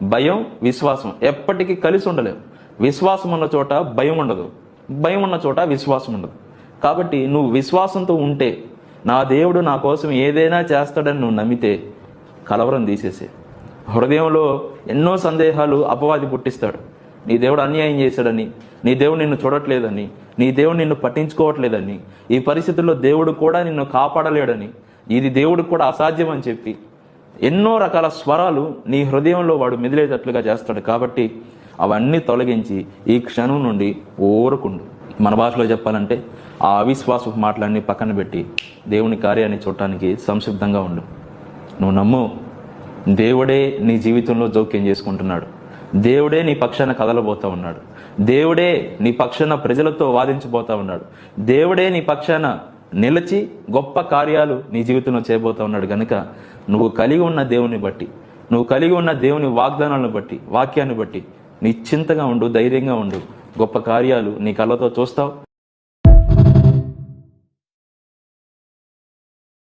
భయం, విశ్వాసం ఎప్పటికీ కలిసి ఉండలేవు. విశ్వాసం ఉన్న చోట భయం ఉండదు, భయం ఉన్న చోట విశ్వాసం ఉండదు. కాబట్టి నువ్వు విశ్వాసంతో ఉంటే, నా దేవుడు నా కోసం ఏదైనా చేస్తాడని నువ్వు నమ్మితే కలవరం తీసేసే. హృదయంలో ఎన్నో సందేహాలు అపవాది పుట్టిస్తాడు. నీ దేవుడు అన్యాయం చేశాడని, నీ దేవుడు నిన్ను చూడట్లేదని, నీ దేవుడు నిన్ను పట్టించుకోవట్లేదని, ఈ పరిస్థితుల్లో దేవుడు కూడా నిన్ను కాపాడలేడని, ఇది దేవుడు కూడా అసాధ్యం అని చెప్పి ఎన్నో రకాల స్వరాలు నీ హృదయంలో వాడు మెదిలేటట్లుగా చేస్తాడు. కాబట్టి అవన్నీ తొలగించి ఈ క్షణం నుండి ఊరకుండు. మన భాషలో చెప్పాలంటే ఆ అవిశ్వాసపు మాటలన్నీ పక్కన పెట్టి దేవుని కార్యాన్ని చూడటానికి సంసిద్ధంగా ఉండు. నువ్వు నమ్ము, దేవుడే నీ జీవితంలో జోక్యం చేసుకుంటున్నాడు. దేవుడే నీ పక్షాన కదలబోతా ఉన్నాడు. దేవుడే నీ పక్షాన ప్రజలతో వాదించబోతా ఉన్నాడు. దేవుడే నీ పక్షాన నిలిచి గొప్ప కార్యాలు నీ జీవితంలో చేయబోతా ఉన్నాడు. కనుక నువ్వు కలిగి ఉన్న దేవుని బట్టి, నువ్వు కలిగి ఉన్న దేవుని వాగ్దానాలను బట్టి, వాక్యాన్ని బట్టి నిశ్చింతగా ఉండు, ధైర్యంగా ఉండు. గొప్ప కార్యాలు నీ కళ్ళతో చూస్తావు.